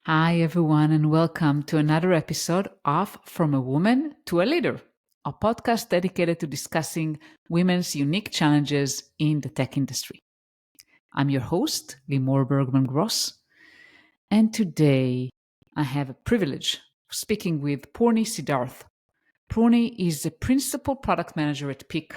Hi, everyone, and welcome to another episode of From a Woman to a Leader, a podcast dedicated to discussing women's unique challenges in the tech industry. I'm your host, Limor Bergman Gross, and today I have a privilege of speaking with Purni Siddarth. Purni is the principal product manager at Peak.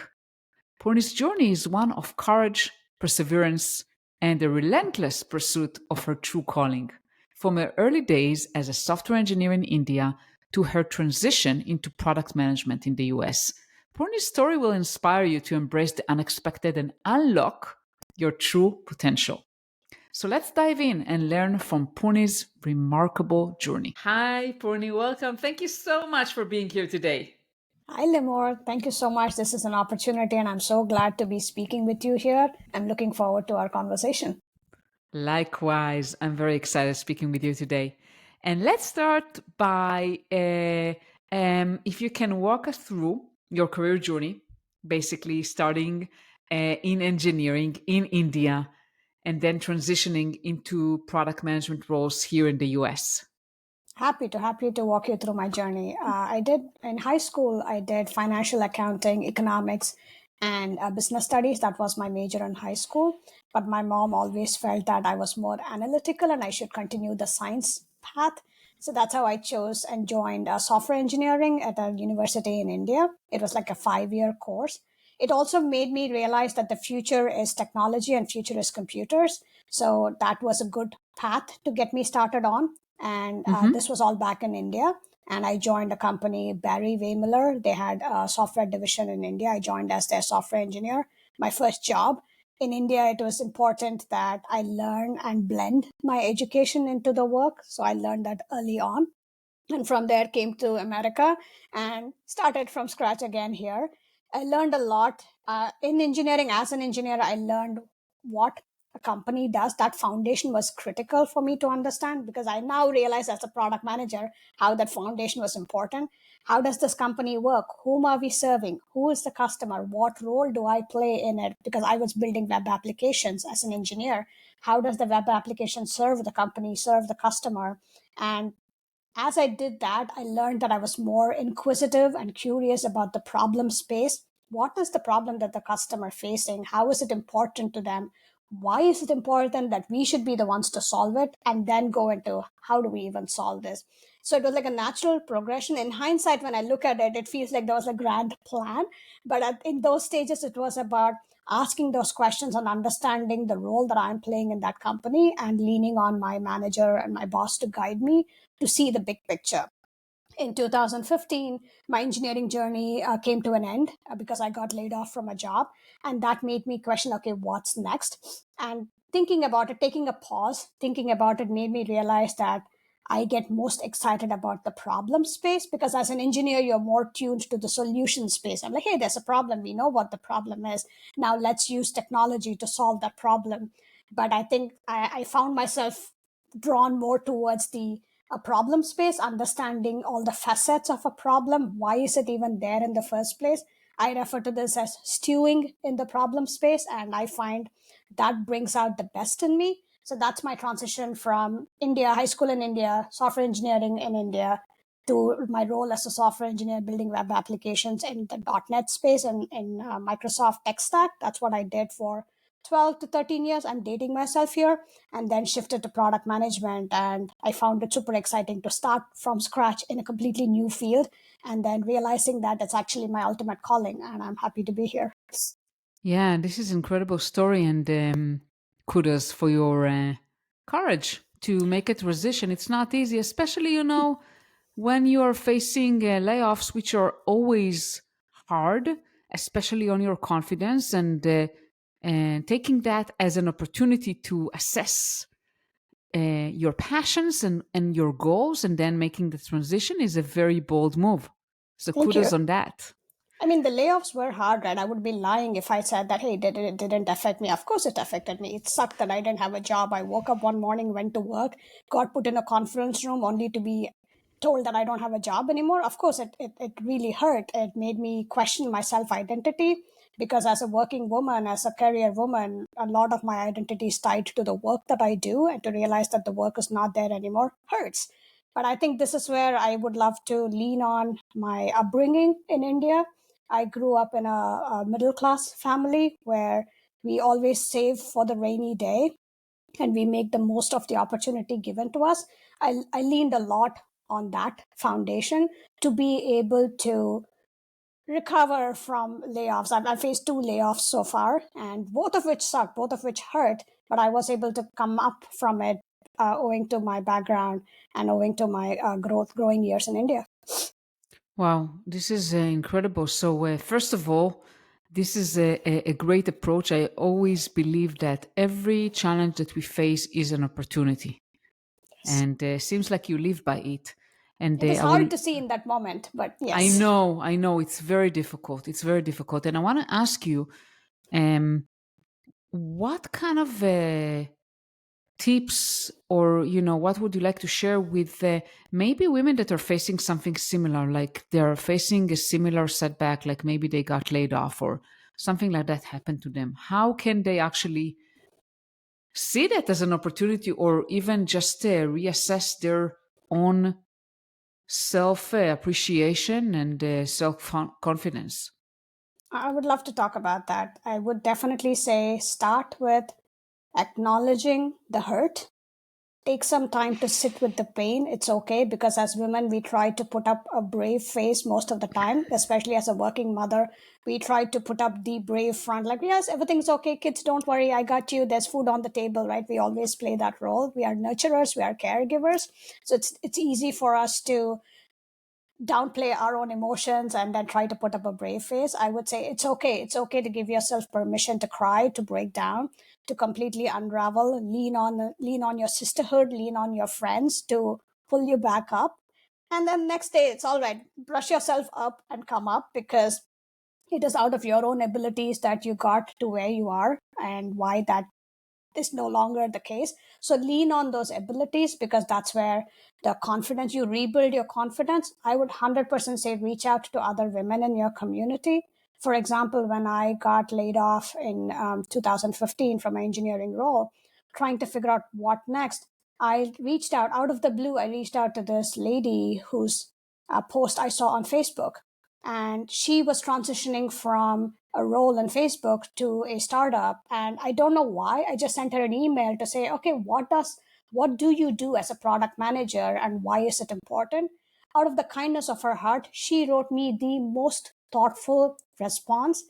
Purni's journey is one of courage, perseverance, and the relentless pursuit of her true calling. From her early days as a software engineer in India to her transition into product management in the US, Purni's story will inspire you to embrace the unexpected and unlock your true potential. So let's dive in and learn from Purni's remarkable journey. Hi, Purni, welcome. Thank you so much for being here today. Hi, Limor. Thank you so much. This is an opportunity, and I'm so glad to be speaking with you here. I'm looking forward to our conversation. Likewise, I'm very excited speaking with you today. And let's start by if you can walk us through your career journey, basically starting in engineering in India and then transitioning into product management roles here in the US. Happy to walk you through my journey. I did in high school. I did financial accounting, economics, and business studies. That was my major in high school. But my mom always felt that I was more analytical and I should continue the science path. So that's how I chose and joined software engineering at a university in India. It was like a 5-year course. It also made me realize that the future is technology and future is computers. So that was a good path to get me started on. And this was all back in India. And I joined a company, Barry Wehmiller. They had a software division in India. I joined as their software engineer. My first job in India, it was important that I learn and blend my education into the work. So I learned that early on. And from there came to America and started from scratch again here. I learned a lot in engineering. As an engineer, I learned what a company does. That foundation was critical for me to understand because I now realize as a product manager how that foundation was important. How does this company work? Whom are we serving? Who is the customer? What role do I play in it? Because I was building web applications as an engineer. How does the web application serve the company, serve the customer? And as I did that, I learned that I was more inquisitive and curious about the problem space. What is the problem that the customer facing? How is it important to them? Why is it important that we should be the ones to solve it? And then go into how do we even solve this? So it was like a natural progression. In hindsight, when I look at it, it feels like there was a grand plan. But in those stages, it was about asking those questions and understanding the role that I'm playing in that company and leaning on my manager and my boss to guide me to see the big picture. In 2015, my engineering journey came to an end because I got laid off from a job. And that made me question, okay, what's next? And thinking about it, taking a pause, thinking about it made me realize that I get most excited about the problem space because as an engineer, you're more tuned to the solution space. I'm like, hey, there's a problem. We know what the problem is. Now let's use technology to solve that problem. But I think I found myself drawn more towards the a problem space, understanding all the facets of a problem. Why is it even there in the first place? I refer to this as stewing in the problem space, and I find that brings out the best in me. So that's my transition from India, high school in India, software engineering in India, to my role as a software engineer building web applications in the .NET space and in Microsoft tech stack. That's what I did for 12 to 13 years. I'm dating myself here, and then shifted to product management. And I found it super exciting to start from scratch in a completely new field and then realizing that it's actually my ultimate calling. And I'm happy to be here. Yeah, this is incredible story, and kudos for your courage to make a transition. It's not easy, especially when you are facing layoffs, which are always hard, especially on your confidence, and taking that as an opportunity to assess your passions and your goals, and then making the transition is a very bold move. So Thank you. kudos on that. I mean, the layoffs were hard, right? I would be lying if I said that, hey, it didn't affect me. Of course, it affected me. It sucked that I didn't have a job. I woke up one morning, went to work, got put in a conference room only to be told that I don't have a job anymore. Of course, it really hurt. It made me question my self identity. because as a working woman, as a career woman, a lot of my identity is tied to the work that I do, and to realize that the work is not there anymore hurts. But I think this is where I would love to lean on my upbringing in India. I grew up in a middle class family where we always save for the rainy day and we make the most of the opportunity given to us. I leaned a lot on that foundation to be able to recover from layoffs. I faced two layoffs so far, and both of which sucked, both of which hurt, but I was able to come up from it owing to my background and owing to my growing years in India. Wow, this is incredible. So, first of all, this is a great approach. I always believe that every challenge that we face is an opportunity, and seems like you live by it. And It is I will. hard to see in that moment, but I yes. know, I know, it's very difficult. It's very difficult, and I want to ask you, um, what kind of tips, or what would you like to share with maybe women that are facing something similar, like they're facing a similar setback, like maybe they got laid off or something like that happened to them? How can they actually see that as an opportunity, or even just reassess their own self appreciation and self confidence? I would love to talk about that. I would definitely say start with acknowledging the hurt. Take some time to sit with the pain. It's okay, because as women, we try to put up a brave face most of the time, especially as a working mother. We try to put up the brave front, like, yes, everything's okay, kids, don't worry, I got you, there's food on the table, right? We always play that role. We are nurturers, we are caregivers. So it's easy for us to downplay our own emotions and then try to put up a brave face. I would say it's okay. It's okay to give yourself permission to cry, to break down, to completely unravel. Lean on your sisterhood, lean on your friends to pull you back up. And then next day, it's all right. Brush yourself up and come up, because it is out of your own abilities that you got to where you are, and why that is no longer the case. So lean on those abilities, because that's where the confidence, you rebuild your confidence. I would 100% say reach out to other women in your community. For example, when I got laid off in 2015 from my engineering role, trying to figure out what next, I reached out of the blue. I reached out to this lady whose post I saw on Facebook, and she was transitioning from a role in Facebook to a startup. And I don't know why. I just sent her an email to say, okay, what do you do as a product manager, and why is it important? Out of the kindness of her heart, she wrote me the most thoughtful response.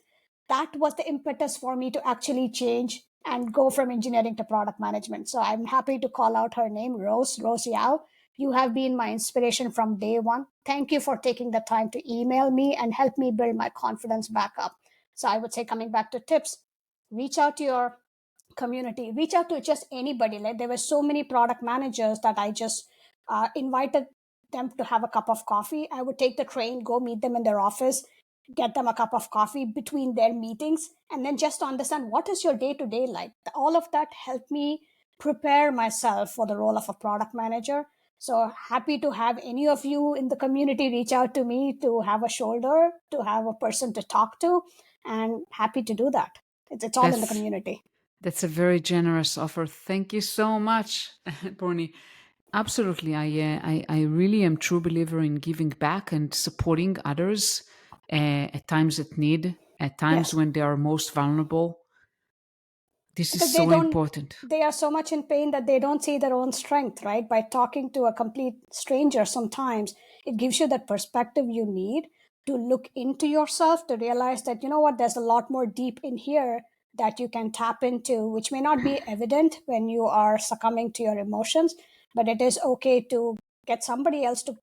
That was the impetus for me to actually change and go from engineering to product management. So I'm happy to call out her name, Rose Yao. You have been my inspiration from day one. Thank you for taking the time to email me and help me build my confidence back up. So I would say, coming back to tips, reach out to your community, reach out to just anybody. Like, there were so many product managers that I just invited them to have a cup of coffee. I would take the train, go meet them in their office, get them a cup of coffee between their meetings, and then just to understand what is your day to day like. All of that helped me prepare myself for the role of a product manager. So happy to have any of you in the community reach out to me, to have a shoulder, to have a person to talk to, and happy to do that. It's all in the That's community. That's a very generous offer. Thank you so much, Purni. Absolutely, I really am true believer in giving back and supporting others at times that need, at times Yes. when they are most vulnerable. This is Because so important. they are so much in pain that they don't see their own strength, right? By talking to a complete stranger, sometimes it gives you that perspective you need to look into yourself, to realize that, you know what, there's a lot more deep in here that you can tap into, which may not be evident when you are succumbing to your emotions, but it is okay to get somebody else to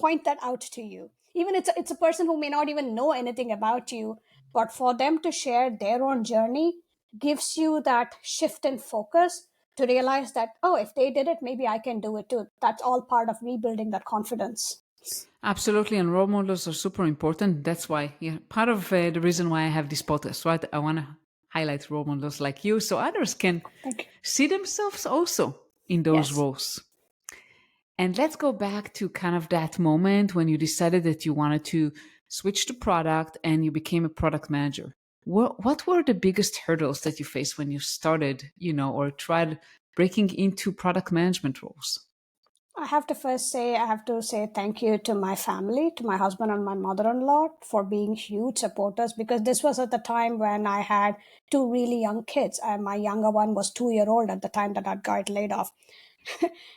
point that out to you. Even it's a person who may not even know anything about you, but for them to share their own journey gives you that shift in focus to realize that, oh, if they did it, maybe I can do it too. That's all part of rebuilding that confidence. Absolutely, and role models are super important. That's why, yeah, part of the reason why I have this podcast, right? I want to highlight role models like you so others can Thank you. see themselves also in those Yes. roles. And let's go back to kind of that moment when you decided that you wanted to switch to product and you became a product manager. What were the biggest hurdles that you faced when you started, or tried breaking into product management roles? I have to say thank you to my family, to my husband and my mother-in-law for being huge supporters, because this was at the time when I had two really young kids. And my younger one was 2 year old at the time that I got laid off.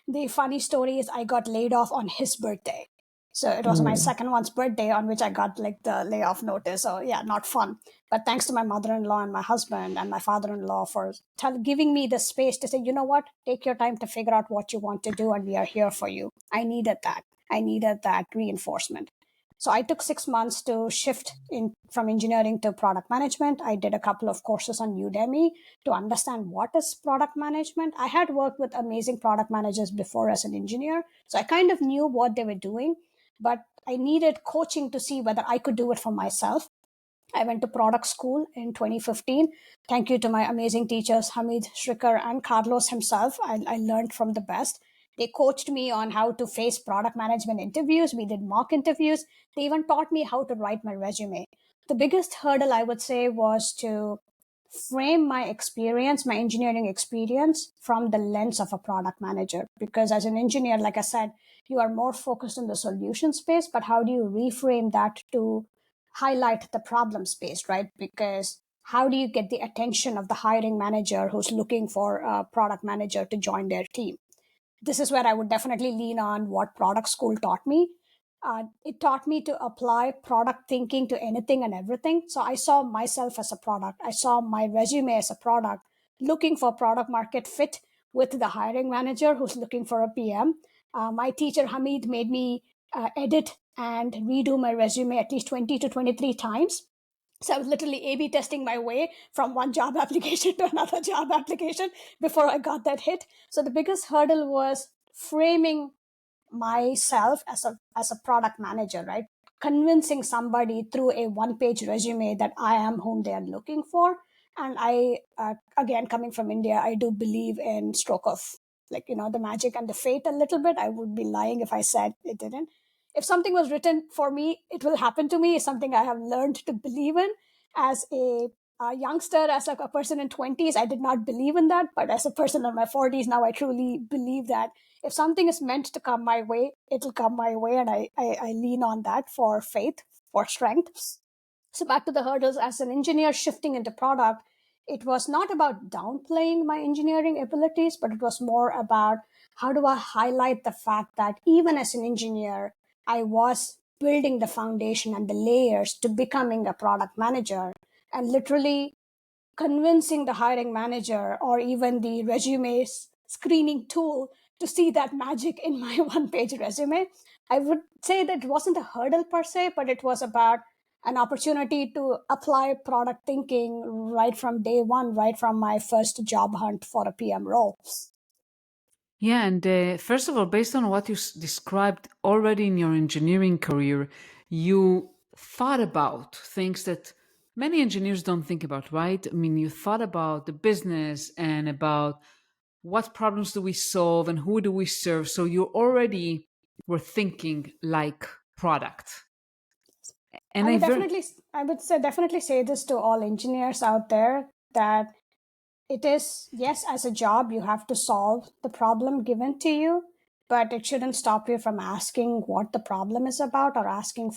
The funny story is I got laid off on his birthday. So it was my Oh. second one's birthday on which I got like the layoff notice. So yeah, not fun. But thanks to my mother-in-law and my husband and my father-in-law for giving me the space to say, you know what, take your time to figure out what you want to do, and we are here for you. I needed that. I needed that reinforcement. So I took 6 months to shift in from engineering to product management. I did a couple of courses on Udemy to understand what is product management. I had worked with amazing product managers before as an engineer, so I kind of knew what they were doing, but I needed coaching to see whether I could do it for myself. I went to product school in 2015. Thank you to my amazing teachers, Hamid Schricker and Carlos himself. I learned from the best. They coached me on how to face product management interviews. We did mock interviews. They even taught me how to write my resume. The biggest hurdle I would say was to frame my experience, my engineering experience, from the lens of a product manager. Because as an engineer, like I said, you are more focused on the solution space, but how do you reframe that to highlight the problem space, right? Because how do you get the attention of the hiring manager who's looking for a product manager to join their team? This is where I would definitely lean on what product school taught me. It taught me to apply product thinking to anything and everything. So I saw myself as a product. I saw my resume as a product, looking for product market fit with the hiring manager who's looking for a PM. My teacher Hamid made me edit and redo my resume at least 20 to 23 times. So I was literally A B testing my way from one job application to another job application before I got that hit. So the biggest hurdle was framing myself as a product manager, right? Convincing somebody through a one-page resume that I am whom they are looking for. And I, again, coming from India, I do believe in stroke of, like, the magic and the fate a little bit. I would be lying if I said it didn't. If something was written for me, it will happen to me. Is something I have learned to believe in. As a youngster, as like a person in 20s, I did not believe in that. But as a person in my 40s now, I truly believe that if something is meant to come my way, it'll come my way. And I lean on that for faith, for strength. So back to the hurdles, as an engineer shifting into product, it was not about downplaying my engineering abilities, but it was more about how do I highlight the fact that even as an engineer, I was building the foundation and the layers to becoming a product manager, and literally convincing the hiring manager or even the resume screening tool to see that magic in my one page resume. I would say that it wasn't a hurdle per se, but it was about an opportunity to apply product thinking right from day one, right from my first job hunt for a PM role. Yeah, and first of all, based on what you described already in your engineering career, you thought about things that many engineers don't think about, right? I mean, you thought about the business and about what problems do we solve and who do we serve. So you already were thinking like product. And I I would very, definitely, I would say definitely say this to all engineers out there, that it is, yes, as a job, you have to solve the problem given to you, but it shouldn't stop you from asking what the problem is about or asking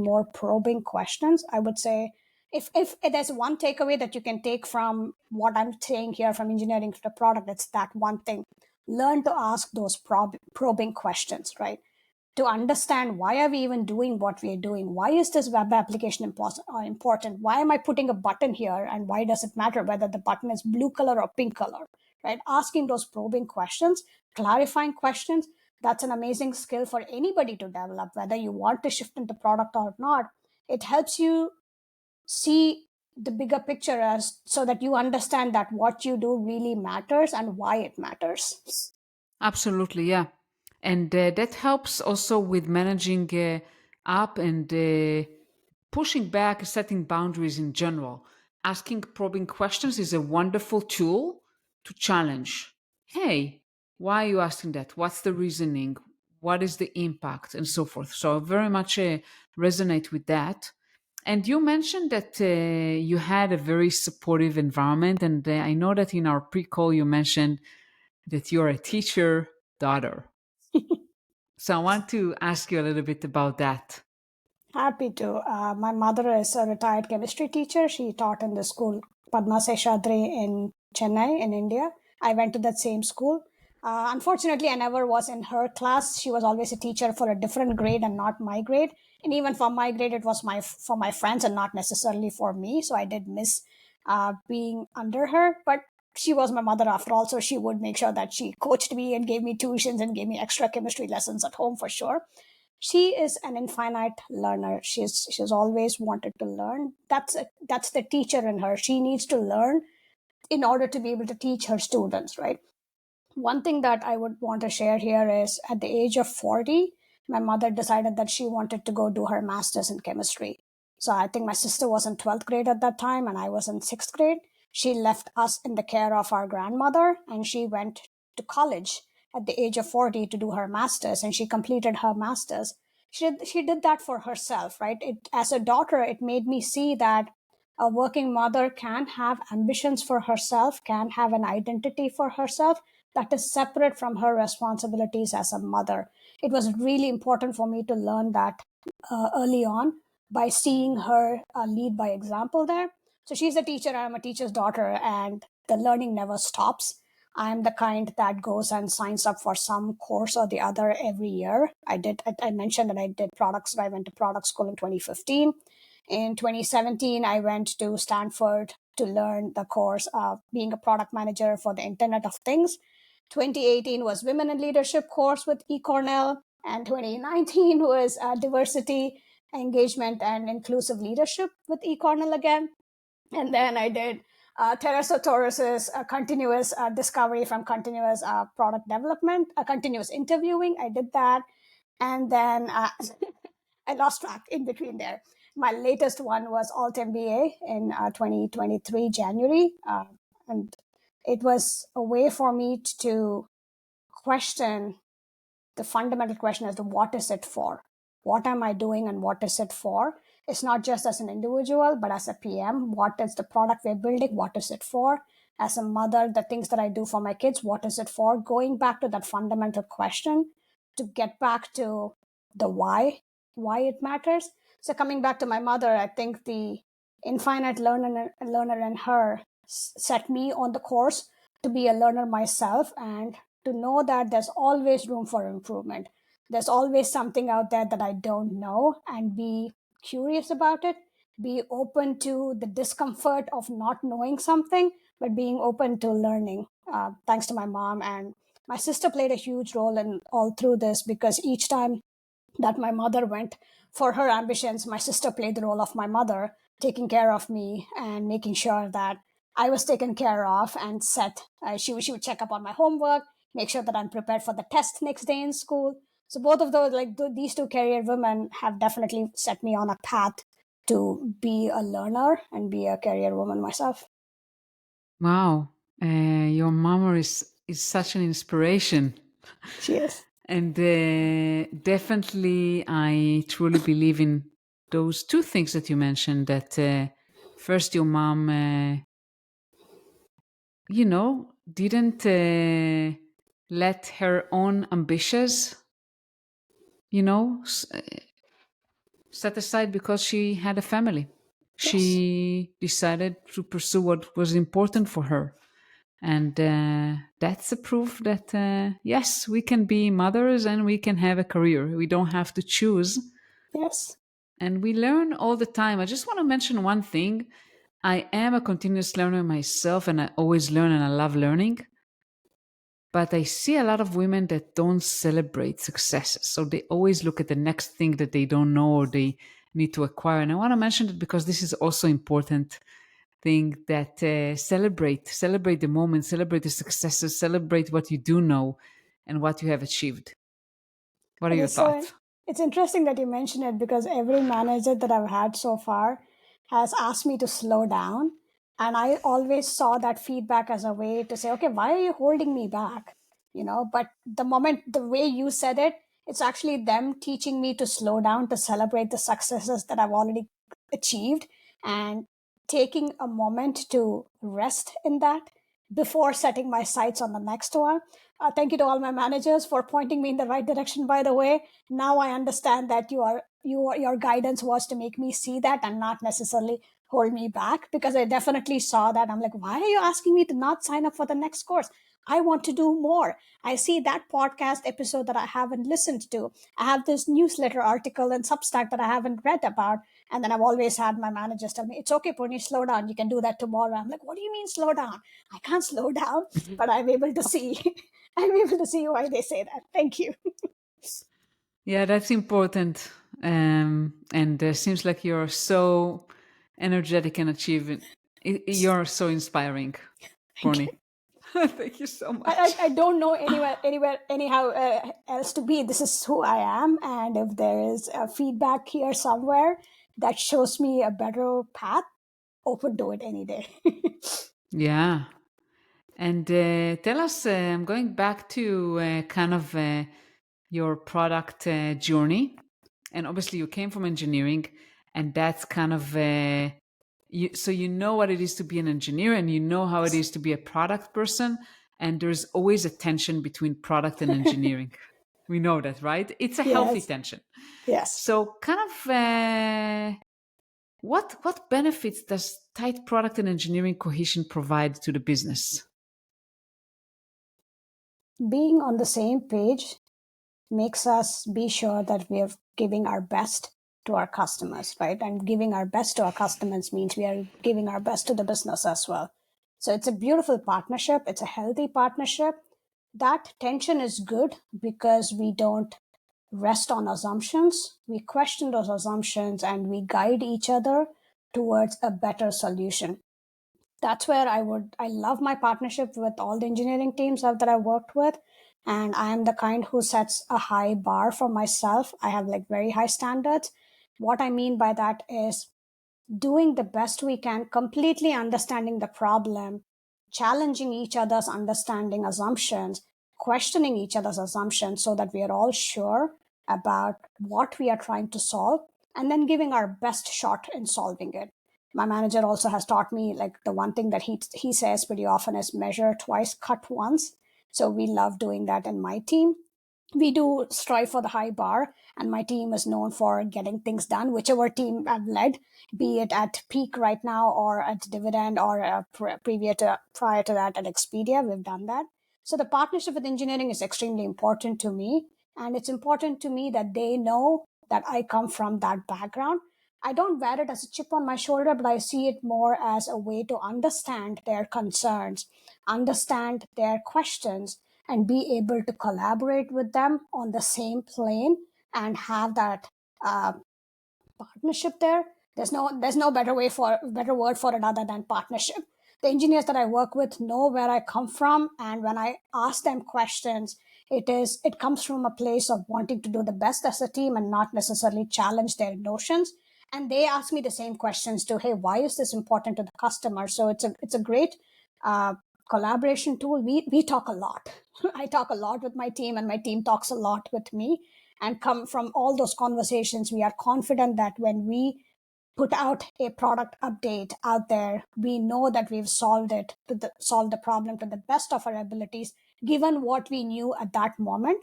more probing questions. I would say if there's one takeaway that you can take from what I'm saying here from engineering to the product, it's that one thing. Learn to ask those probing questions, right? To understand why are we even doing what we are doing, why is this web application important, why am I putting a button here, and why does it matter whether the button is blue color or pink color, right? Asking those probing questions, clarifying questions, that's an amazing skill for anybody to develop, whether you want to shift into product or not. It helps you see the bigger picture, as so that you understand that what you do really matters and why it matters. absolutely, yeah. And that helps also with managing up and pushing back, setting boundaries in general. Asking probing questions is a wonderful tool to challenge. Hey, why are you asking that? What's the reasoning? What is the impact? And so forth. So I very much resonate with that. And you mentioned that you had a very supportive environment. And I know that in our pre call, you mentioned that you're a teacher daughter. So I want to ask you a little bit about that. Happy to. My mother is a retired chemistry teacher. She taught in the school Padma Seshadri in Chennai, in India. I went to that same school. Unfortunately, I never was in her class. She was always a teacher for a different grade and not my grade. And even for my grade, it was for my friends and not necessarily for me. So I did miss being under her. But she was my mother after all, so she would make sure that she coached me and gave me tuitions and gave me extra chemistry lessons at home for sure. She is an infinite learner. She's always wanted to learn. That's the teacher in her. She needs to learn in order to be able to teach her students, right? One thing that I would want to share here is at the age of 40, my mother decided that she wanted to go do her master's in chemistry. So I think my sister was in 12th grade at that time and I was in 6th grade. She left us in the care of our grandmother and she went to college at the age of 40 to do her master's, and she completed her master's. She did that for herself, right? As a daughter, it made me see that a working mother can have ambitions for herself, can have an identity for herself that is separate from her responsibilities as a mother. It was really important for me to learn that early on by seeing her lead by example there. So she's a teacher, I'm a teacher's daughter, and the learning never stops. I'm the kind that goes and signs up for some course or the other every year. I mentioned that I did products. I went to product school in 2015. In 2017, I went to Stanford to learn the course of being a product manager for the Internet of Things. 2018 was Women in Leadership course with eCornell, and 2019 was Diversity, Engagement, and Inclusive Leadership with eCornell again. And then I did Teresa Torres's continuous discovery from continuous product development, continuous interviewing. I did that. And then I lost track in between there. My latest one was Alt MBA in 2023 January, and it was a way for me to question the fundamental question as to what is it for? What am I doing and what is it for? It's not just as an individual, but as a PM. What is the product we're building? What is it for? As a mother, the things that I do for my kids, what is it for? Going back to that fundamental question to get back to the why it matters. So coming back to my mother, I think the infinite learner in her set me on the course to be a learner myself and to know that there's always room for improvement. There's always something out there that I don't know, and be curious about it. Be open to the discomfort of not knowing something, but being open to learning. Thanks to my mom, and my sister played a huge role in all through this, because each time that my mother went for her ambitions, my sister played the role of my mother, taking care of me and making sure that I was taken care of and set. She would check up on my homework, make sure that I'm prepared for the test next day in school. So both of those, like these two career women, have definitely set me on a path to be a learner and be a career woman myself. Wow. Your mama is such an inspiration. She is. And definitely, I truly believe in those two things that you mentioned. That first, your mom, didn't let her own ambitions, you know, set aside because she had a family. Yes. She decided to pursue what was important for her. And that's a proof that, yes, we can be mothers and we can have a career. We don't have to choose. Yes. And we learn all the time. I just want to mention one thing. I am a continuous learner myself, and I always learn and I love learning. But I see a lot of women that don't celebrate successes. So they always look at the next thing that they don't know or they need to acquire. And I want to mention it because this is also important thing, that celebrate the moment, celebrate the successes, celebrate what you do know and what you have achieved. What are It your is so. thoughts? It's interesting that you mention it, because every manager that I've had so far has asked me to slow down, and I always saw that feedback as a way to say, "Okay, why are you holding me back?" But the way you said it, it's actually them teaching me to slow down, to celebrate the successes that I've already achieved, and taking a moment to rest in that before setting my sights on the next one. Thank you to all my managers for pointing me in the right direction, by the way. Now I understand that your guidance was to make me see that and not necessarily hold me back, because I definitely saw that. I'm like, why are you asking me to not sign up for the next course? I want to do more. I see that podcast episode that I haven't listened to. I have this newsletter article and Substack that I haven't read about. And then I've always had my managers tell me, it's okay, Purni, slow down. You can do that tomorrow. I'm like, what do you mean slow down? I can't slow down, but I'm able to see. I'm able to see why they say that. Thank you. Yeah, that's important. And it seems like you're so energetic and achieving. You're so inspiring, Thank you. Pony. Thank you so much. I don't know anywhere, anyhow else to be. This is who I am. And if there is a feedback here somewhere that shows me a better path, open to it any day. Yeah. And tell us, I'm going back to kind of your product journey. And obviously, you came from engineering, and that's kind of so you know what it is to be an engineer, and you know how it is to be a product person. And there's always a tension between product and engineering. We know that, right? It's a healthy Yes. tension. Yes. So, kind of, what benefits does tight product and engineering cohesion provide to the business? Being on the same page makes us be sure that we are giving our best to our customers, right? And giving our best to our customers means we are giving our best to the business as well. So it's a beautiful partnership. It's a healthy partnership. That tension is good because we don't rest on assumptions. We question those assumptions and we guide each other towards a better solution. That's where I love my partnership with all the engineering teams that I worked with. And I am the kind who sets a high bar for myself. I have like very high standards. What I mean by that is doing the best we can, completely understanding the problem, challenging each other's understanding assumptions, questioning each other's assumptions so that we are all sure about what we are trying to solve, and then giving our best shot in solving it. My manager also has taught me, like, the one thing that he says pretty often is measure twice, cut once. So we love doing that in my team. We do strive for the high bar, and my team is known for getting things done, whichever team I've led, be it at Peak right now or at Dividend or prior to that at Expedia. We've done that. So the partnership with engineering is extremely important to me, and it's important to me that they know that I come from that background. I don't wear it as a chip on my shoulder, but I see it more as a way to understand their concerns, understand their questions, and be able to collaborate with them on the same plane and have that uh, partnership there. There's no better word for it other than partnership. The engineers that I work with know where I come from, and when I ask them questions, it comes from a place of wanting to do the best as a team and not necessarily challenge their notions. And they ask me the same questions too. Hey, why is this important to the customer? So it's a great uh, collaboration tool. We talk a lot. I talk a lot with my team, and my team talks a lot with me. And come from all those conversations, we are confident that when we put out a product update out there, we know that we've solved the problem to the best of our abilities, given what we knew at that moment.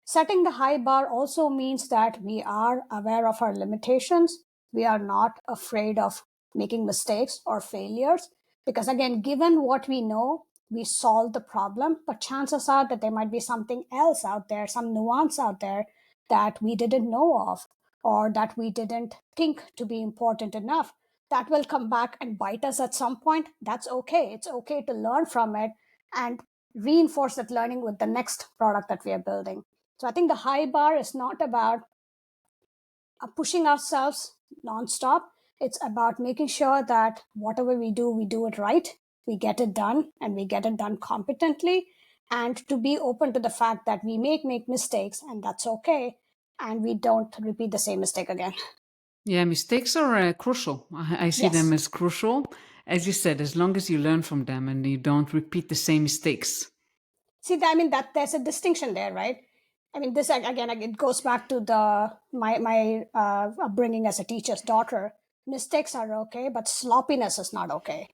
Setting the high bar also means that we are aware of our limitations. We are not afraid of making mistakes or failures, because again, given what we know, we solve the problem, but chances are that there might be something else out there, some nuance out there that we didn't know of, or that we didn't think to be important enough. That will come back and bite us at some point. That's okay. It's okay to learn from it and reinforce that learning with the next product that we are building. So I think the high bar is not about pushing ourselves nonstop. It's about making sure that whatever we do it right, we get it done, and we get it done competently, and to be open to the fact that we make mistakes, and that's okay, and we don't repeat the same mistake again. Yeah, mistakes are crucial. I see them Yes. as crucial. As you said, as long as you learn from them and you don't repeat the same mistakes. See, I mean, that there's a distinction there, right? I mean, this again, it goes back to my upbringing as a teacher's daughter. mistakes are okay, but sloppiness is not okay,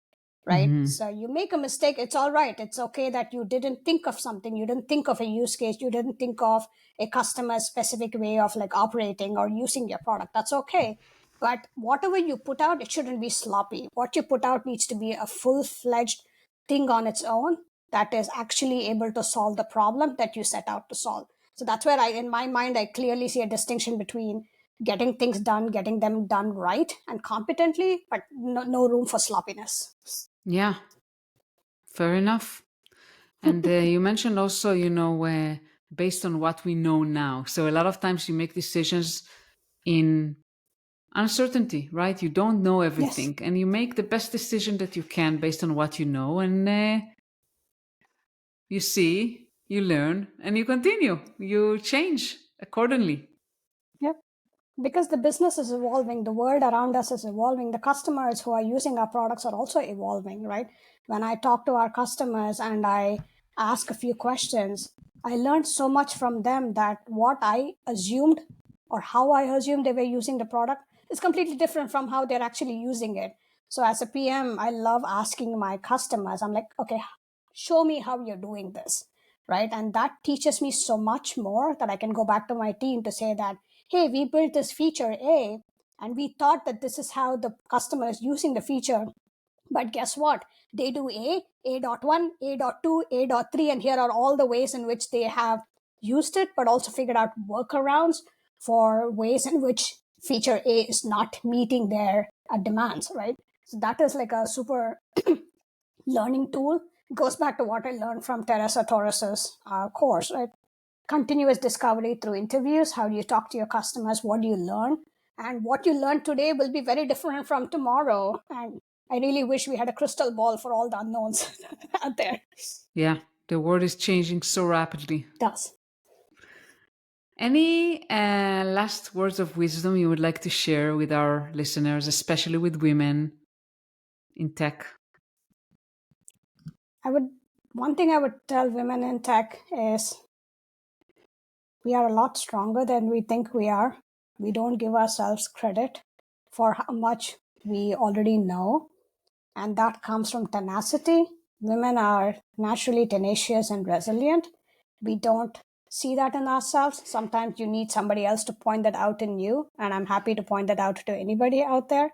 right? Mm-hmm. So you make a mistake, it's all right. It's okay that you didn't think of something, you didn't think of a use case, you didn't think of a customer specific way of like operating or using your product. That's okay. But whatever you put out, it shouldn't be sloppy. What you put out needs to be a full-fledged thing on its own that is actually able to solve the problem that you set out to solve. So that's where in my mind, I clearly see a distinction between getting things done, getting them done right and competently, but no room for sloppiness. Yeah, fair enough. And you mentioned also, based on what we know now. So a lot of times you make decisions in uncertainty, right? You don't know Yes. everything, and you make the best decision that you can based on what you know, and you see, you learn, and you continue. You change accordingly. Yep. Because the business is evolving, the world around us is evolving, the customers who are using our products are also evolving, right? When I talk to our customers and I ask a few questions, I learned so much from them that what I assumed or how I assumed they were using the product is completely different from how they're actually using it. So as a PM, I love asking my customers, I'm like, okay, show me how you're doing this, right? And that teaches me so much more that I can go back to my team to say that, hey, we built this feature A, and we thought that this is how the customer is using the feature. But guess what? They do A.1, A.2, A.3, and here are all the ways in which they have used it, but also figured out workarounds for ways in which feature A is not meeting their demands, right? So that is like a super learning tool. It goes back to what I learned from Teresa Torres's course, right? Continuous discovery through interviews. How do you talk to your customers? What do you learn? And what you learn today will be very different from tomorrow. And I really wish we had a crystal ball for all the unknowns out there. Yeah, the world is changing so rapidly. It does. Any last words of wisdom you would like to share with our listeners, especially with women in tech? One thing I would tell women in tech is we are a lot stronger than we think we are. We don't give ourselves credit for how much we already know. And that comes from tenacity. Women are naturally tenacious and resilient. We don't see that in ourselves. Sometimes you need somebody else to point that out in you. And I'm happy to point that out to anybody out there.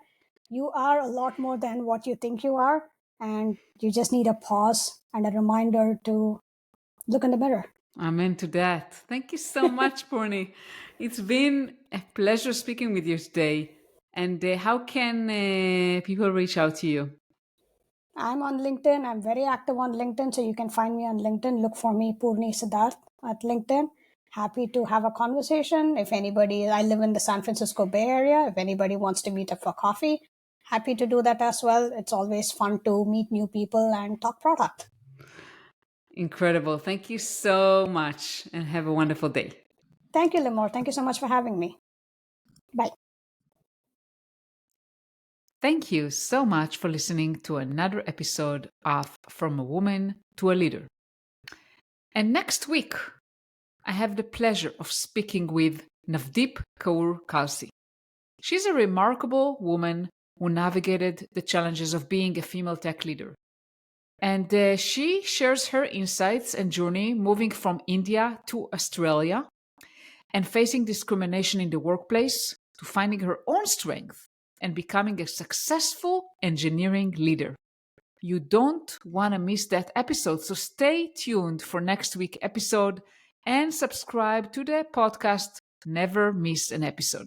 You are a lot more than what you think you are. And you just need a pause and a reminder to look in the mirror. Amen to that. Thank you so much, Purni. It's been a pleasure speaking with you today. And how can people reach out to you? I'm on LinkedIn. I'm very active on LinkedIn. So you can find me on LinkedIn. Look for me, Purni Siddarth, at LinkedIn. Happy to have a conversation. If anybody, I live in the San Francisco Bay Area. If anybody wants to meet up for coffee, happy to do that as well. It's always fun to meet new people and talk product. Incredible. Thank you so much and have a wonderful day. Thank you, Limor. Thank you so much for having me. Bye. Thank you so much for listening to another episode of From a Woman to a Leader. And next week, I have the pleasure of speaking with Navdeep Kaur Kalsi. She's a remarkable woman who navigated the challenges of being a female tech leader. And she shares her insights and journey moving from India to Australia and facing discrimination in the workplace to finding her own strength and becoming a successful engineering leader. You don't want to miss that episode, so stay tuned for next week's episode and subscribe to the podcast. Never miss an episode.